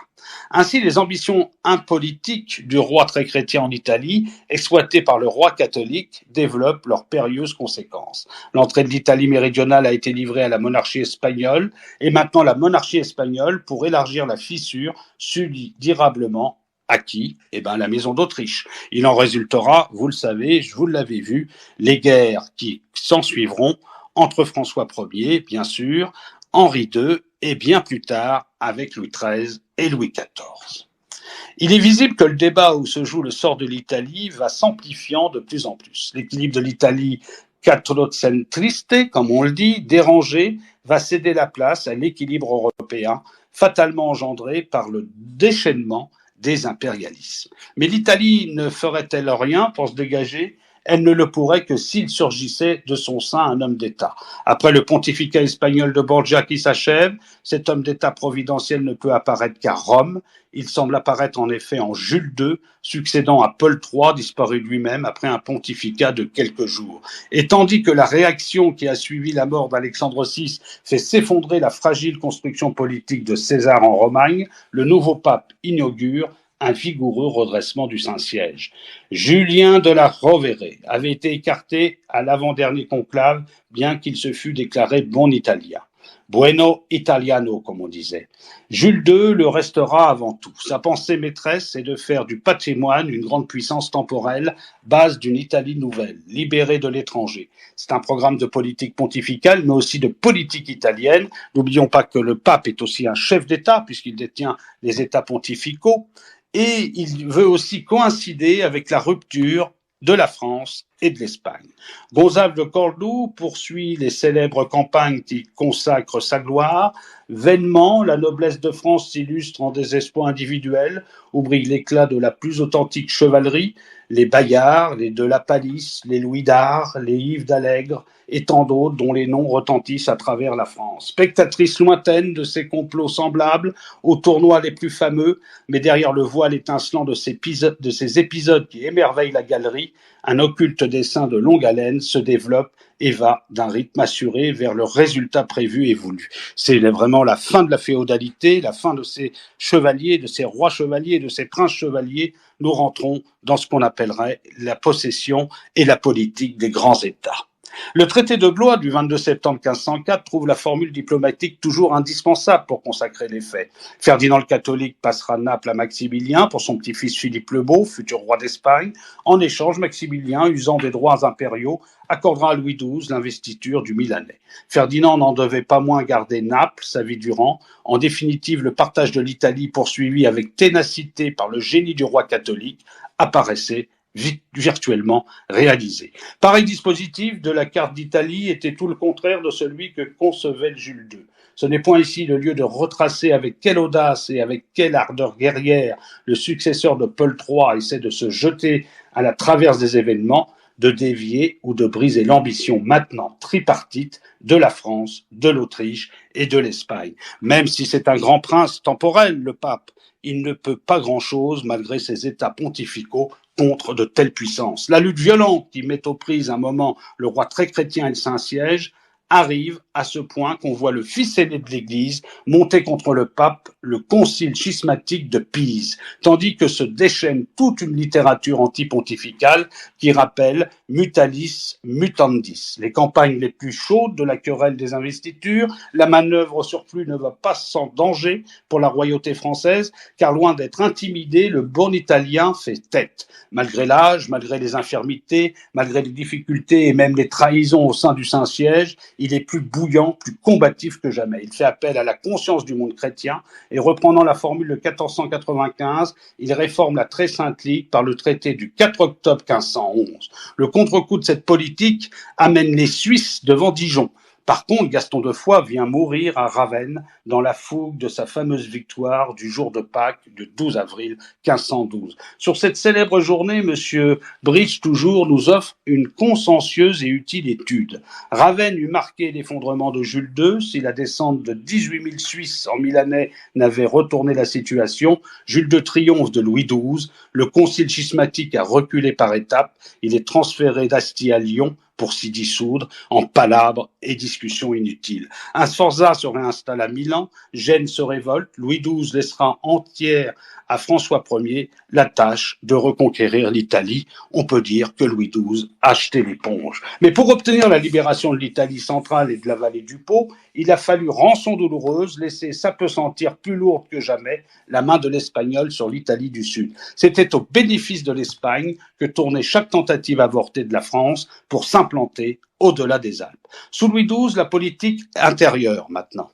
Ainsi, les ambitions impolitiques du roi très chrétien en Italie, exploitées par le roi catholique, développent leurs périlleuses conséquences. L'entrée de l'Italie méridionale a été livrée à la monarchie espagnole, et maintenant la monarchie espagnole, pour élargir la fissure, s'unit durablement à qui ? Eh bien, la maison d'Autriche. Il en résultera, vous le savez, vous l'avez vu, les guerres qui s'ensuivront entre François Ier, bien sûr, Henri II, et bien plus tard avec Louis XIII et Louis XIV. Il est visible que le débat où se joue le sort de l'Italie va s'amplifiant de plus en plus. L'équilibre de l'Italie quattrocentriste, comme on le dit, dérangé, va céder la place à l'équilibre européen, fatalement engendré par le déchaînement des impérialismes. Mais l'Italie ne ferait-elle rien pour se dégager ? Elle ne le pourrait que s'il surgissait de son sein un homme d'État. Après le pontificat espagnol de Borgia qui s'achève, cet homme d'État providentiel ne peut apparaître qu'à Rome. Il semble apparaître en effet en Jules II, succédant à Paul III, disparu lui-même après un pontificat de quelques jours. Et tandis que la réaction qui a suivi la mort d'Alexandre VI fait s'effondrer la fragile construction politique de César en Romagne, le nouveau pape inaugure un vigoureux redressement du Saint-Siège. Julien de la Rovere avait été écarté à l'avant-dernier conclave, bien qu'il se fût déclaré bon italien. Bueno italiano, comme on disait. Jules II le restera avant tout. Sa pensée maîtresse est de faire du patrimoine une grande puissance temporelle, base d'une Italie nouvelle, libérée de l'étranger. C'est un programme de politique pontificale, mais aussi de politique italienne. N'oublions pas que le pape est aussi un chef d'État, puisqu'il détient les États pontificaux. Et il veut aussi coïncider avec la rupture de la France et de l'Espagne. Gonzalo de Cordoue poursuit les célèbres campagnes qui consacrent sa gloire. Vainement, la noblesse de France s'illustre en des exploits individuels où brille l'éclat de la plus authentique chevalerie, les Bayard, les de la Palisse, les Louis d'Art, les Yves d'Allègre et tant d'autres dont les noms retentissent à travers la France. Spectatrice lointaine de ces complots semblables aux tournois les plus fameux, mais derrière le voile étincelant de ces épisodes qui émerveillent la galerie, un occulte dessein de longue haleine se développe et va d'un rythme assuré vers le résultat prévu et voulu. C'est vraiment la fin de la féodalité, la fin de ces chevaliers, de ces rois chevaliers, de ces princes chevaliers. Nous rentrons dans ce qu'on appellerait la possession et la politique des grands États. Le traité de Blois du 22 septembre 1504 trouve la formule diplomatique toujours indispensable pour consacrer les faits. Ferdinand le catholique passera Naples à Maximilien pour son petit-fils Philippe le Beau, futur roi d'Espagne. En échange, Maximilien, usant des droits impériaux, accordera à Louis XII l'investiture du Milanais. Ferdinand n'en devait pas moins garder Naples sa vie durant. En définitive, le partage de l'Italie poursuivi avec ténacité par le génie du roi catholique apparaissait virtuellement réalisé. Pareil dispositif de la carte d'Italie était tout le contraire de celui que concevait Jules II. Ce n'est point ici le lieu de retracer avec quelle audace et avec quelle ardeur guerrière le successeur de Paul III essaie de se jeter à la traverse des événements, de dévier ou de briser l'ambition maintenant tripartite de la France, de l'Autriche et de l'Espagne. Même si c'est un grand prince temporel, le pape, il ne peut pas grand-chose malgré ses états pontificaux contre de telles puissances. La lutte violente qui met aux prises un moment le roi très chrétien et le Saint-Siège arrive à ce point qu'on voit le fils aîné de l'Église monter contre le pape le concile schismatique de Pise, tandis que se déchaîne toute une littérature anti-pontificale qui rappelle mutalis mutandis. Les campagnes les plus chaudes de la querelle des investitures, la manœuvre au surplus ne va pas sans danger pour la royauté française, car loin d'être intimidé, le bon Italien fait tête. Malgré l'âge, malgré les infirmités, malgré les difficultés et même les trahisons au sein du Saint-Siège, il est plus bouillant, plus combatif que jamais. Il fait appel à la conscience du monde chrétien et reprenant la formule de 1495, il réforme la très sainte Ligue par le traité du 4 octobre 1511. Le contre-coup de cette politique amène les Suisses devant Dijon. Par contre, Gaston de Foix vient mourir à Ravenne dans la fougue de sa fameuse victoire du jour de Pâques du 12 avril 1512. Sur cette célèbre journée, Monsieur Bridge toujours nous offre une consciencieuse et utile étude. Ravenne eut marqué l'effondrement de Jules II. Si la descente de 18 000 Suisses en Milanais n'avait retourné la situation, Jules II triomphe de Louis XII. Le concile schismatique a reculé par étapes. Il est transféré d'Asti à Lyon pour s'y dissoudre en palabres et discussions inutiles. Un Sforza se réinstalle à Milan, Gênes se révolte, Louis XII laissera entière à François Ier la tâche de reconquérir l'Italie. On peut dire que Louis XII a acheté l'éponge. Mais pour obtenir la libération de l'Italie centrale et de la vallée du Pô, il a fallu rançon douloureuse, laisser s'appesantir plus lourde que jamais la main de l'Espagnol sur l'Italie du Sud. C'était au bénéfice de l'Espagne que tournait chaque tentative avortée de la France pour s'implanter au-delà des Alpes. Sous Louis XII, la politique intérieure maintenant.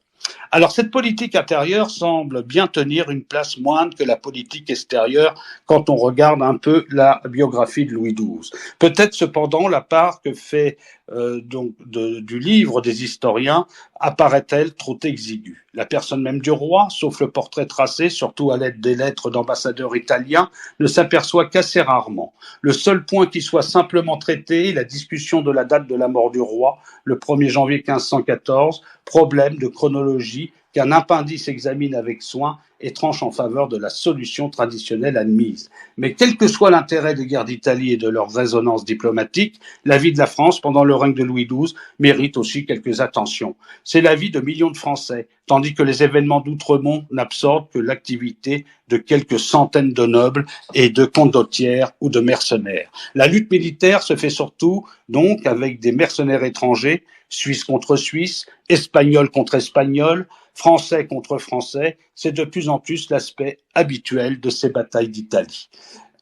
Alors cette politique intérieure semble bien tenir une place moindre que la politique extérieure quand on regarde un peu la biographie de Louis XII. Peut-être cependant la part que fait du livre des historiens apparaît-elle trop exiguë. La personne même du roi, sauf le portrait tracé, surtout à l'aide des lettres d'ambassadeurs italiens, ne s'aperçoit qu'assez rarement. Le seul point qui soit simplement traité est la discussion de la date de la mort du roi, le 1er janvier 1514, problème de chronologie qu'un appendice examine avec soin et tranche en faveur de la solution traditionnelle admise. Mais quel que soit l'intérêt des guerres d'Italie et de leur résonance diplomatique, la vie de la France pendant le règne de Louis XII mérite aussi quelques attentions. C'est la vie de millions de Français, tandis que les événements d'Outremont n'absorbent que l'activité de quelques centaines de nobles et de condottières ou de mercenaires. La lutte militaire se fait surtout donc avec des mercenaires étrangers, Suisse contre Suisse, Espagnol contre Espagnol, Français contre Français, c'est de plus en plus l'aspect habituel de ces batailles d'Italie.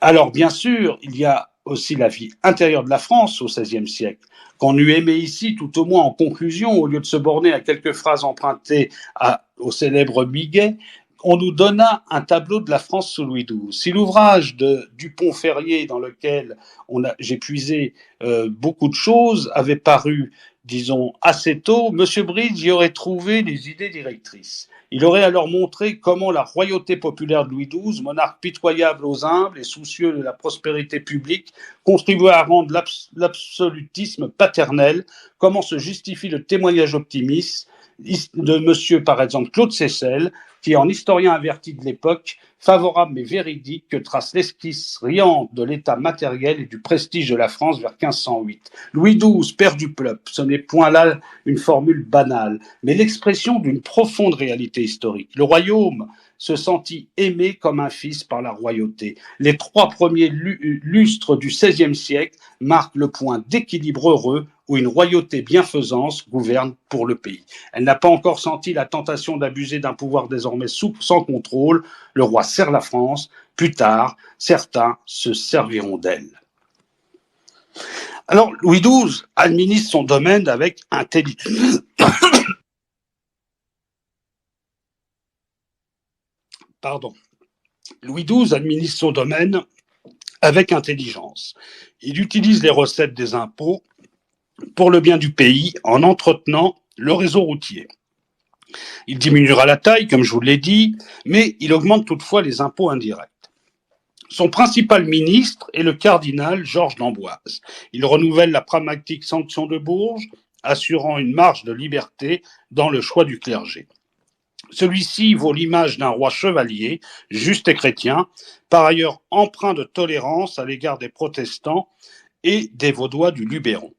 Alors bien sûr, il y a aussi la vie intérieure de la France au XVIe siècle, qu'on eût aimé ici, tout au moins en conclusion, au lieu de se borner à quelques phrases empruntées au célèbre Biguet, on nous donna un tableau de la France sous Louis XII. Si l'ouvrage de Dupont-Ferrier, dans lequel j'ai puisé beaucoup de choses, avait paru, disons, assez tôt, M. Bridge y aurait trouvé les idées directrices. Il aurait alors montré comment la royauté populaire de Louis XII, monarque pitoyable aux humbles et soucieux de la prospérité publique, contribuait à rendre l'absolutisme paternel, comment se justifie le témoignage optimiste de monsieur, par exemple, Claude Seyssel, qui, en historien averti de l'époque, favorable mais véridique, que trace l'esquisse riante de l'état matériel et du prestige de la France vers 1508. Louis XII, père du peuple, ce n'est point là une formule banale, mais l'expression d'une profonde réalité historique. Le royaume se sentit aimé comme un fils par la royauté. Les 3 premiers lustres du XVIe siècle marquent le point d'équilibre heureux où une royauté bienfaisance gouverne pour le pays. Elle n'a pas encore senti la tentation d'abuser d'un pouvoir désormais sans contrôle. Le roi sert la France. Plus tard, certains se serviront d'elle. Alors, Louis XII administre son domaine avec intelligence. Louis XII administre son domaine avec intelligence. Il utilise les recettes des impôts pour le bien du pays en entretenant le réseau routier. Il diminuera la taille, comme je vous l'ai dit, mais il augmente toutefois les impôts indirects. Son principal ministre est le cardinal Georges d'Amboise. Il renouvelle la pragmatique sanction de Bourges, assurant une marge de liberté dans le choix du clergé. Celui-ci vaut l'image d'un roi chevalier, juste et chrétien, par ailleurs empreint de tolérance à l'égard des protestants et des Vaudois du Luberon.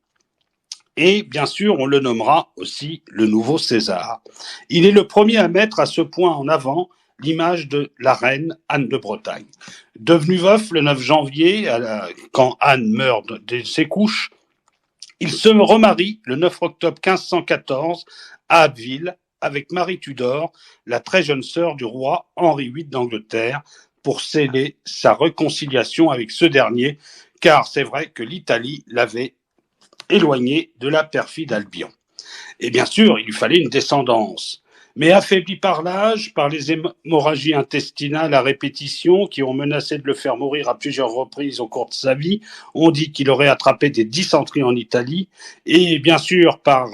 Et bien sûr, on le nommera aussi le nouveau César. Il est le premier à mettre à ce point en avant l'image de la reine Anne de Bretagne. Devenu veuf le 9 janvier, quand Anne meurt de ses couches, il se remarie le 9 octobre 1514 à Abbeville avec Marie Tudor, la très jeune sœur du roi Henri VIII d'Angleterre, pour sceller sa réconciliation avec ce dernier, car c'est vrai que l'Italie l'avait éloigné de la perfide Albion. Et bien sûr, il lui fallait une descendance. Mais affaibli par l'âge, par les hémorragies intestinales à répétition qui ont menacé de le faire mourir à plusieurs reprises au cours de sa vie, on dit qu'il aurait attrapé des dysenteries en Italie, et bien sûr par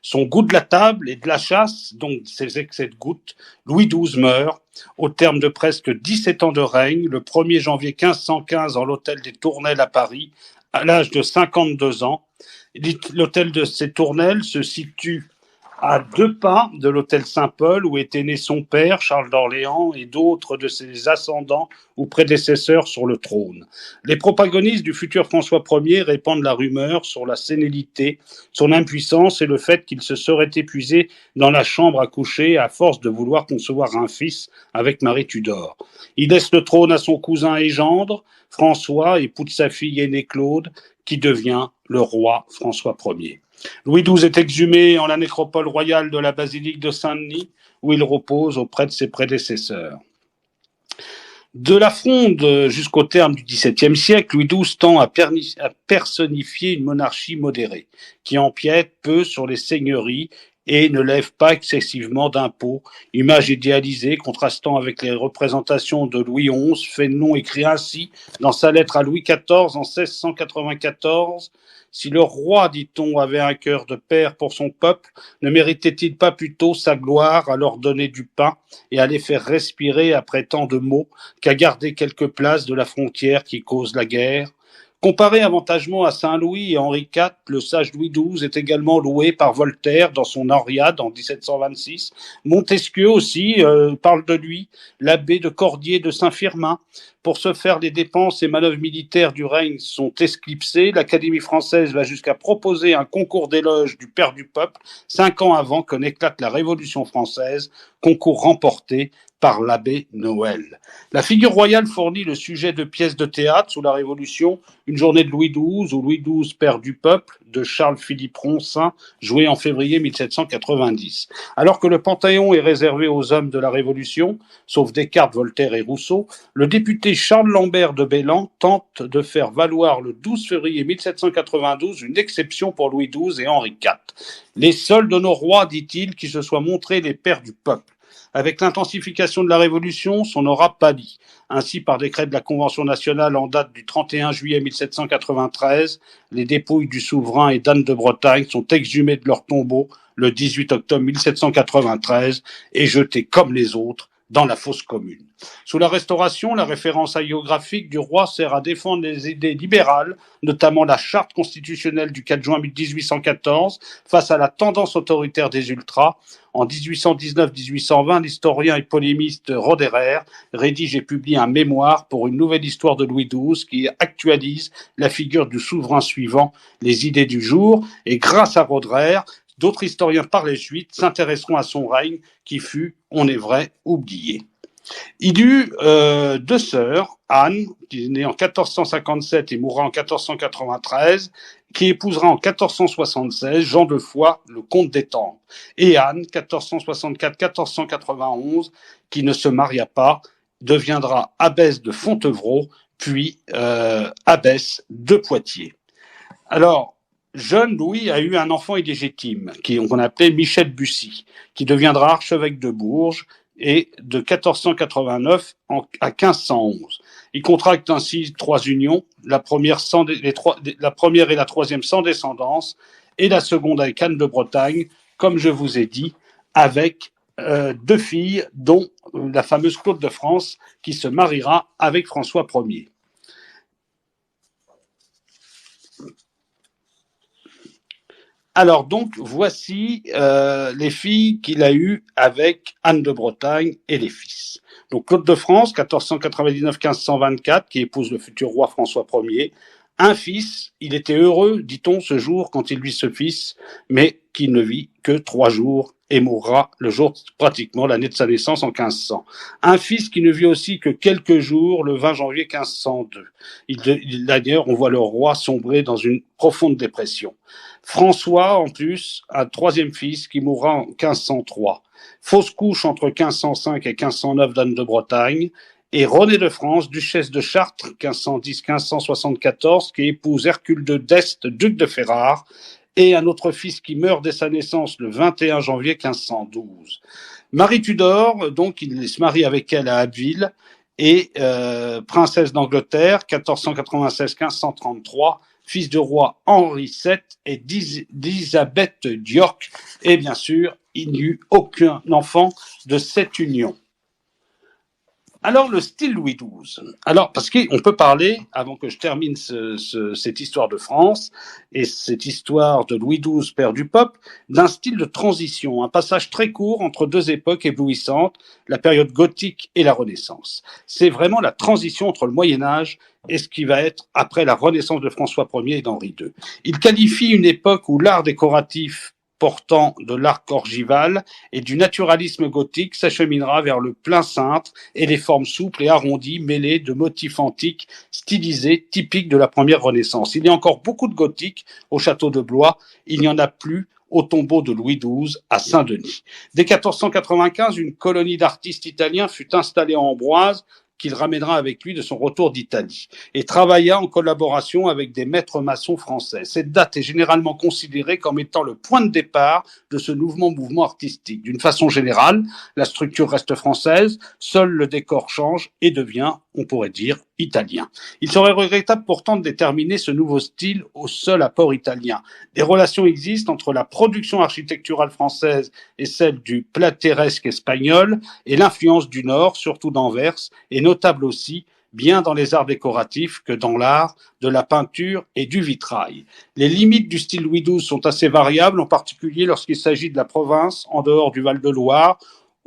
son goût de la table et de la chasse, donc ses excès de goutte, Louis XII meurt au terme de presque 17 ans de règne, le 1er janvier 1515 dans l'hôtel des Tournelles à Paris, à l'âge de 52 ans. L'hôtel de ces Tournelles se situe à 2 pas de l'hôtel Saint-Paul où était né son père, Charles d'Orléans, et d'autres de ses ascendants ou prédécesseurs sur le trône. Les protagonistes du futur François Ier répandent la rumeur sur la sénilité, son impuissance et le fait qu'il se serait épuisé dans la chambre à coucher à force de vouloir concevoir un fils avec Marie Tudor. Il laisse le trône à son cousin et gendre, François, époux de sa fille aînée Claude, qui devient le roi François Ier. Louis XII est exhumé en la nécropole royale de la basilique de Saint-Denis, où il repose auprès de ses prédécesseurs. De la Fronde jusqu'au terme du XVIIe siècle, Louis XII tend à personnifier une monarchie modérée, qui empiète peu sur les seigneuries et ne lève pas excessivement d'impôts, image idéalisée contrastant avec les représentations de Louis XI. Fénelon écrit ainsi dans sa lettre à Louis XIV en 1694 : si le roi, dit-on, avait un cœur de père pour son peuple, ne méritait-il pas plutôt sa gloire à leur donner du pain et à les faire respirer après tant de maux qu'à garder quelques places de la frontière qui cause la guerre ? Comparé avantagement à Saint-Louis et Henri IV, le sage Louis XII est également loué par Voltaire dans son Henriade en 1726. Montesquieu aussi parle de lui, l'abbé de Cordier de Saint-Firmin. Pour ce faire, les dépenses et manœuvres militaires du règne sont esclipsées. L'Académie française va jusqu'à proposer un concours d'éloge du père du peuple 5 ans avant que n'éclate la Révolution française, concours remporté par l'abbé Noël. La figure royale fournit le sujet de pièces de théâtre sous la Révolution, Une journée de Louis XII ou Louis XII, père du peuple, de Charles-Philippe Ronsin, joué en février 1790. Alors que le Panthéon est réservé aux hommes de la Révolution, sauf Descartes, Voltaire et Rousseau, le député Charles Lambert de Bélan tente de faire valoir le 12 février 1792 une exception pour Louis XII et Henri IV. Les seuls de nos rois, dit-il, qui se soient montrés les pères du peuple. Avec l'intensification de la Révolution, son aura pâlit. Ainsi, par décret de la Convention nationale en date du 31 juillet 1793, les dépouilles du souverain et d'Anne de Bretagne sont exhumées de leur tombeau le 18 octobre 1793 et jetées comme les autres dans la fosse commune. Sous la Restauration, la référence hagiographique du roi sert à défendre les idées libérales, notamment la charte constitutionnelle du 4 juin 1814, face à la tendance autoritaire des ultras. En 1819-1820, l'historien et polémiste Roderer rédige et publie un mémoire pour une nouvelle histoire de Louis XII qui actualise la figure du souverain suivant les idées du jour. Et grâce à Roderer, d'autres historiens par les suite s'intéresseront à son règne qui fut, on est vrai, oublié. Il eut 2 sœurs, Anne, qui est née en 1457 et mourra en 1493, qui épousera en 1476 Jean de Foix, le comte d'Étampes, et Anne, 1464-1491, qui ne se maria pas, deviendra abbesse de Fontevraud, puis abbesse de Poitiers. Alors, jeune Louis a eu un enfant illégitime, qu'on appelait Michel Bussy, qui deviendra archevêque de Bourges, et de 1489 à 1511. Il contracte ainsi 3 unions, la première et la troisième sans descendance, et la seconde avec Anne de Bretagne, comme je vous ai dit, avec 2 filles, dont la fameuse Claude de France, qui se mariera avec François Ier. Alors donc, voici les filles qu'il a eues avec Anne de Bretagne et les fils. Donc Claude de France, 1499-1524, qui épouse le futur roi François Ier. Un fils, il était heureux, dit-on, ce jour quand il vit ce fils, mais qui ne vit que 3 jours et mourra le jour, pratiquement l'année de sa naissance en 1500. Un fils qui ne vit aussi que quelques jours, le 20 janvier 1502. D'ailleurs, on voit le roi sombrer dans une profonde dépression. François, en plus, a un 3e fils qui mourra en 1503. Fausse couche entre 1505 et 1509 d'Anne de Bretagne. Et Renée de France, duchesse de Chartres, 1510-1574, qui épouse Hercule de d'Este, duc de Ferrare, et un autre fils qui meurt dès sa naissance le 21 janvier 1512. Marie Tudor, donc, il se marie avec elle à Abbeville, et princesse d'Angleterre, 1496-1533, fils du roi Henri VII et d'Élisabeth d'York, et bien sûr, il n'y eut aucun enfant de cette union. Alors, le style Louis XII. Alors, parce qu'on peut parler, avant que je termine cette histoire de France et cette histoire de Louis XII, père du peuple, d'un style de transition, un passage très court entre deux époques éblouissantes, la période gothique et la Renaissance. C'est vraiment la transition entre le Moyen-Âge et ce qui va être après la Renaissance de François Ier et d'Henri II. Il qualifie une époque où l'art décoratif portant de l'arc orgival et du naturalisme gothique s'acheminera vers le plein cintre et les formes souples et arrondies mêlées de motifs antiques stylisés typiques de la première Renaissance. Il y a encore beaucoup de gothique au château de Blois, il n'y en a plus au tombeau de Louis XII à Saint-Denis. Dès 1495, une colonie d'artistes italiens fut installée en Amboise, qu'il ramènera avec lui de son retour d'Italie, et travailla en collaboration avec des maîtres maçons français. Cette date est généralement considérée comme étant le point de départ de ce mouvement artistique. D'une façon générale, la structure reste française, seul le décor change et devient, on pourrait dire, italien. Il serait regrettable pourtant de déterminer ce nouveau style au seul apport italien. Des relations existent entre la production architecturale française et celle du plateresque espagnol, et l'influence du Nord, surtout d'Anvers, est notable aussi, bien dans les arts décoratifs que dans l'art de la peinture et du vitrail. Les limites du style Louis XII sont assez variables, en particulier lorsqu'il s'agit de la province, en dehors du Val-de-Loire.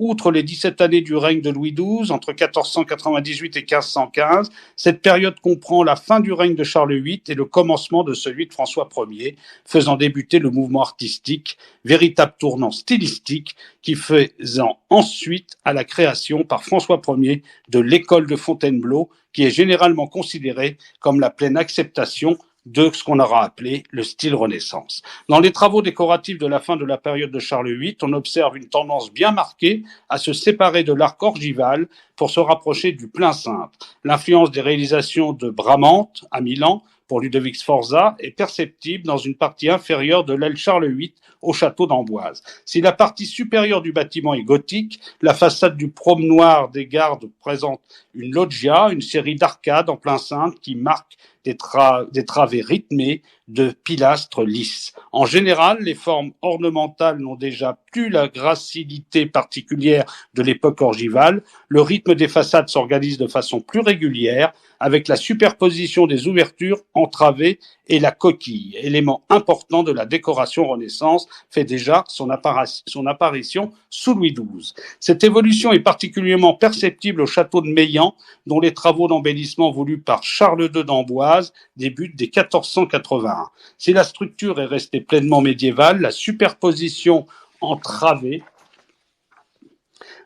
Outre les 17 années du règne de Louis XII, entre 1498 et 1515, cette période comprend la fin du règne de Charles VIII et le commencement de celui de François Ier, faisant débuter le mouvement artistique, véritable tournant stylistique qui faisant ensuite à la création par François Ier de l'école de Fontainebleau, qui est généralement considérée comme la pleine acceptation de ce qu'on aura appelé le style Renaissance. Dans les travaux décoratifs de la fin de la période de Charles VIII, on observe une tendance bien marquée à se séparer de l'arc orgival pour se rapprocher du plein cintre. L'influence des réalisations de Bramante à Milan pour Ludovic Sforza est perceptible dans une partie inférieure de l'aile Charles VIII au château d'Amboise. Si la partie supérieure du bâtiment est gothique, la façade du promenoir des gardes présente une loggia, une série d'arcades en plein cintre qui marquent des travées rythmées de pilastres lisses. En général, les formes ornementales n'ont déjà plus la gracilité particulière de l'époque orgivale. Le rythme des façades s'organise de façon plus régulière, avec la superposition des ouvertures entravées et la coquille. Élément important de la décoration Renaissance, fait déjà son apparition sous Louis XII. Cette évolution est particulièrement perceptible au château de Meillan, dont les travaux d'embellissement voulus par Charles II d'Amboise débutent dès 1481. Si la structure est restée pleinement médiévale, la superposition entravée,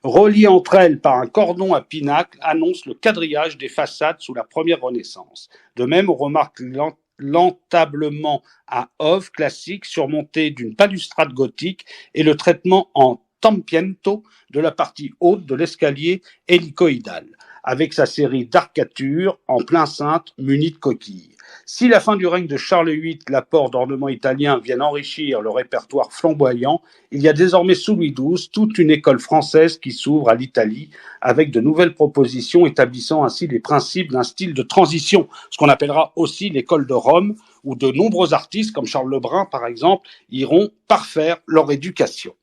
reliée entre elles par un cordon à pinacle, annonce le quadrillage des façades sous la première Renaissance. De même, on remarque l'entablement à oeuvre classique surmonté d'une balustrade gothique et le traitement en tampiento de la partie haute de l'escalier hélicoïdal, avec sa série d'arcatures en plein cintre munies de coquilles. Si la fin du règne de Charles VIII, l'apport d'ornements italiens viennent enrichir le répertoire flamboyant, il y a désormais sous Louis XII toute une école française qui s'ouvre à l'Italie avec de nouvelles propositions établissant ainsi les principes d'un style de transition, ce qu'on appellera aussi l'école de Rome, où de nombreux artistes, comme Charles Lebrun par exemple, iront parfaire leur éducation.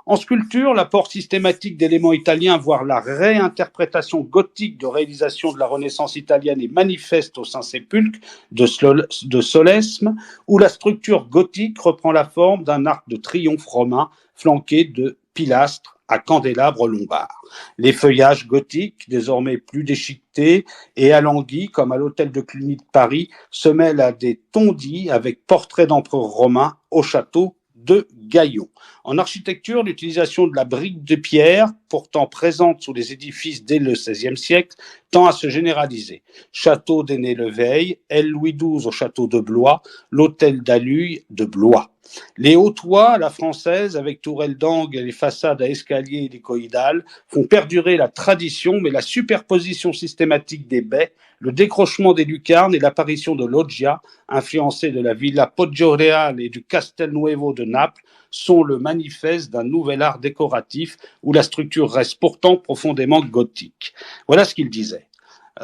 En sculpture, l'apport systématique d'éléments italiens, voire la réinterprétation gothique de réalisation de la Renaissance italienne est manifeste au Saint-Sépulcre de Solesme, où la structure gothique reprend la forme d'un arc de triomphe romain flanqué de pilastres à candélabres lombards. Les feuillages gothiques, désormais plus déchiquetés et alanguis, comme à l'hôtel de Cluny de Paris, se mêlent à des tondis avec portraits d'empereurs romains au château de Gaillon. En architecture, l'utilisation de la brique de pierre, pourtant présente sous les édifices dès le XVIe siècle, tend à se généraliser. Château d'Aîné-le-Veil, Louis XII au château de Blois, l'hôtel d'Alluye de Blois. Les hauts toits à la française, avec tourelles d'angle et les façades à escalier hélicoïdales, font perdurer la tradition, mais la superposition systématique des baies, le décrochement des lucarnes et l'apparition de loggia, influencées de la Villa Poggioreale et du Castelnuovo de Naples, sont le manifeste d'un nouvel art décoratif où la structure reste pourtant profondément gothique. Voilà ce qu'il disait.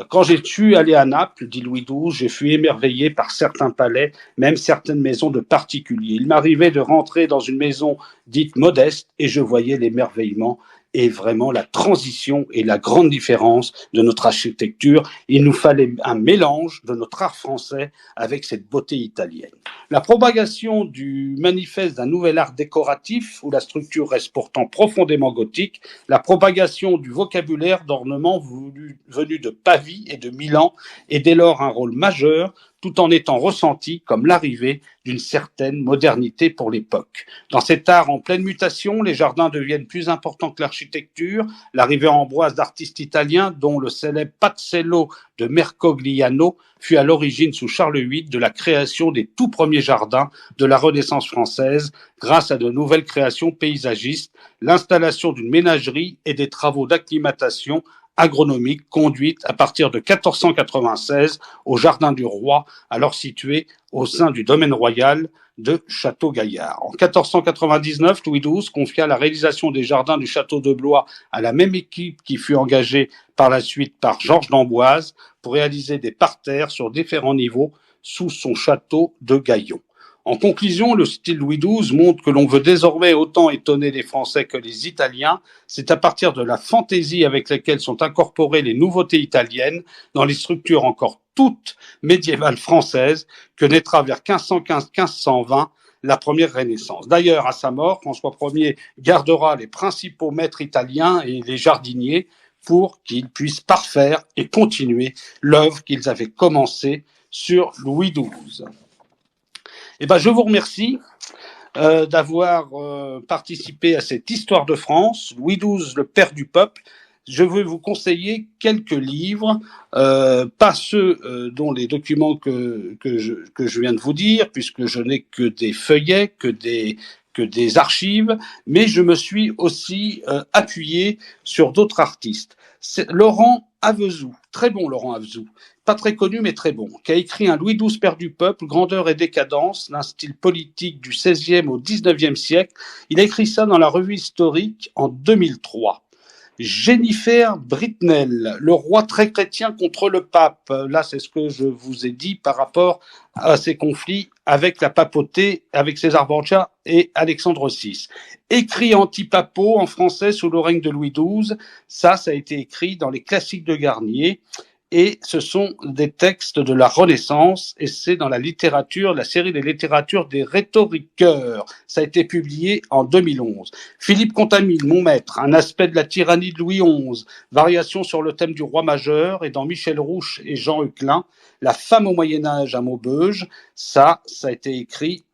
Quand j'ai su aller à Naples, dit Louis XII, j'ai fui émerveillé par certains palais, même certaines maisons de particuliers. Il m'arrivait de rentrer dans une maison dite modeste et je voyais l'émerveillement et vraiment la transition et la grande différence de notre architecture. Il nous fallait un mélange de notre art français avec cette beauté italienne. La propagation du manifeste d'un nouvel art décoratif où la structure reste pourtant profondément gothique, la propagation du vocabulaire d'ornement venu de Pavie et de Milan est dès lors un rôle majeur tout en étant ressenti comme l'arrivée d'une certaine modernité pour l'époque. Dans cet art en pleine mutation, les jardins deviennent plus importants que l'architecture. L'arrivée en Ambroise d'artistes italiens, dont le célèbre Pazello de Mercogliano, fut à l'origine sous Charles VIII de la création des tout premiers jardins de la Renaissance française, grâce à de nouvelles créations paysagistes, l'installation d'une ménagerie et des travaux d'acclimatation agronomique conduite à partir de 1496 au Jardin du Roi, alors situé au sein du domaine royal de Château-Gaillard. En 1499, Louis XII confia la réalisation des jardins du château de Blois à la même équipe qui fut engagée par la suite par Georges d'Amboise pour réaliser des parterres sur différents niveaux sous son château de Gaillon. En conclusion, le style Louis XII montre que l'on veut désormais autant étonner les Français que les Italiens. C'est à partir de la fantaisie avec laquelle sont incorporées les nouveautés italiennes dans les structures encore toutes médiévales françaises que naîtra vers 1515-1520 la première Renaissance. D'ailleurs, à sa mort, François Ier gardera les principaux maîtres italiens et les jardiniers pour qu'ils puissent parfaire et continuer l'œuvre qu'ils avaient commencée sur Louis XII. Eh ben, je vous remercie d'avoir participé à cette histoire de France, Louis XII, le père du peuple. Je veux vous conseiller quelques livres, pas ceux dont les documents que je viens de vous dire, puisque je n'ai que des feuillets, que des archives, mais je me suis aussi appuyé sur d'autres artistes. C'est Laurent Avezou, très bon Laurent Avezou, pas très connu mais très bon, qui a écrit un Louis XII père du peuple, grandeur et décadence, d'un style politique du XVIe au XIXe siècle. Il a écrit ça dans la revue historique en 2003. Jennifer Britnell, le roi très chrétien contre le pape. Là, c'est ce que je vous ai dit par rapport à ces conflits avec la papauté, avec César Borgia et Alexandre VI. Écrit anti-papaux en français sous le règne de Louis XII. Ça a été écrit dans les classiques de Garnier. Et ce sont des textes de la Renaissance, et c'est dans la littérature, la série des littératures des rhétoriqueurs. Ça a été publié en 2011. Philippe Contamine, mon maître, un aspect de la tyrannie de Louis XI, variation sur le thème du roi majeur, et dans Michel Rouche et Jean Euclin, la femme au Moyen-Âge à Maubeuge. Ça a été écrit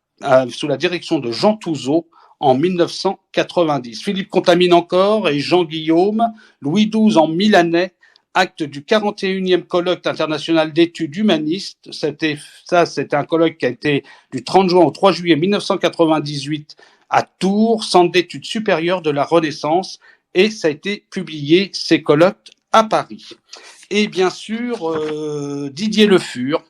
sous la direction de Jean Touzeau, en 1990. Philippe Contamine encore et Jean Guillaume, Louis XII en milanais, acte du 41e colloque international d'études humanistes. C'était un colloque qui a été du 30 juin au 3 juillet 1998 à Tours, centre d'études supérieures de la Renaissance, et ça a été publié, ces colloques, à Paris. Et bien sûr, Didier Le Fur.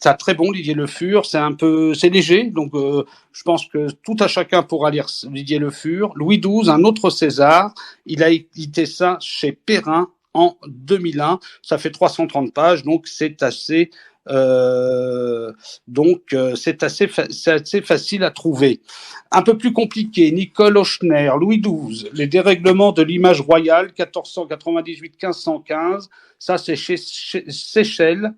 C'est très bon, Didier Le Fur. C'est léger, donc je pense que tout à chacun pourra lire Didier Le Fur. Louis XII, un autre César. Il a édité ça chez Perrin en 2001. Ça fait 330 pages, donc c'est assez facile à trouver. Un peu plus compliqué, Nicole Ochner, Louis XII, les dérèglements de l'image royale, 1498-1515. Ça, c'est chez Seychelles,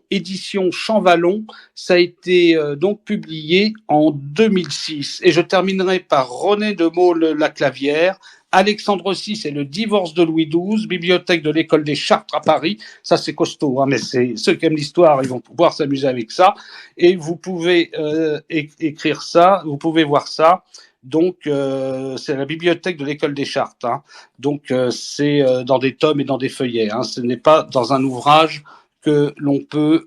édition Champvallon. Ça a été donc publié en 2006. Et je terminerai par René de Maule-Laclavière, Alexandre VI et le divorce de Louis XII, bibliothèque de l'école des Chartres à Paris. Ça, c'est costaud, hein, mais c'est ceux qui aiment l'histoire, ils vont pouvoir s'amuser avec ça. Et vous pouvez écrire ça, vous pouvez voir ça. Donc, c'est la bibliothèque de l'école des Chartres. Hein. Donc, c'est dans des tomes et dans des feuillets. Hein. Ce n'est pas dans un ouvrage que l'on peut,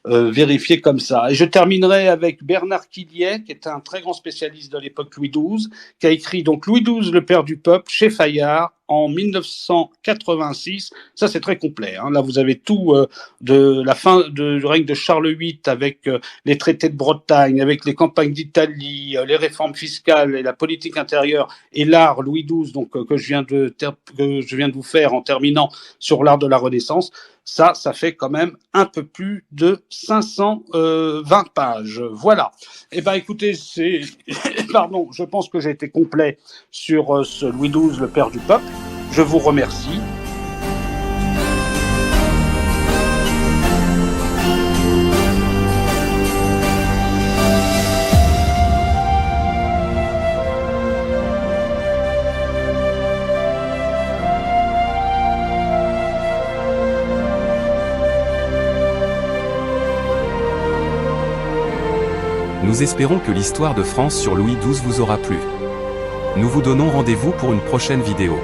vérifier comme ça. Et je terminerai avec Bernard Quilliet, qui est un très grand spécialiste de l'époque Louis XII, qui a écrit donc Louis XII, le père du peuple, chez Fayard, en 1986. Ça, c'est très complet. Hein. Là, vous avez tout de la fin du règne de Charles VIII, avec les traités de Bretagne, avec les campagnes d'Italie, les réformes fiscales et la politique intérieure, et l'art Louis XII, donc que je viens de vous faire en terminant sur l'art de la Renaissance. Ça fait quand même un peu plus de 520 pages. Voilà. Eh ben, écoutez, pardon, je pense que j'ai été complet sur ce Louis XII, le père du peuple. Je vous remercie. Nous espérons que l'histoire de France sur Louis XII vous aura plu. Nous vous donnons rendez-vous pour une prochaine vidéo.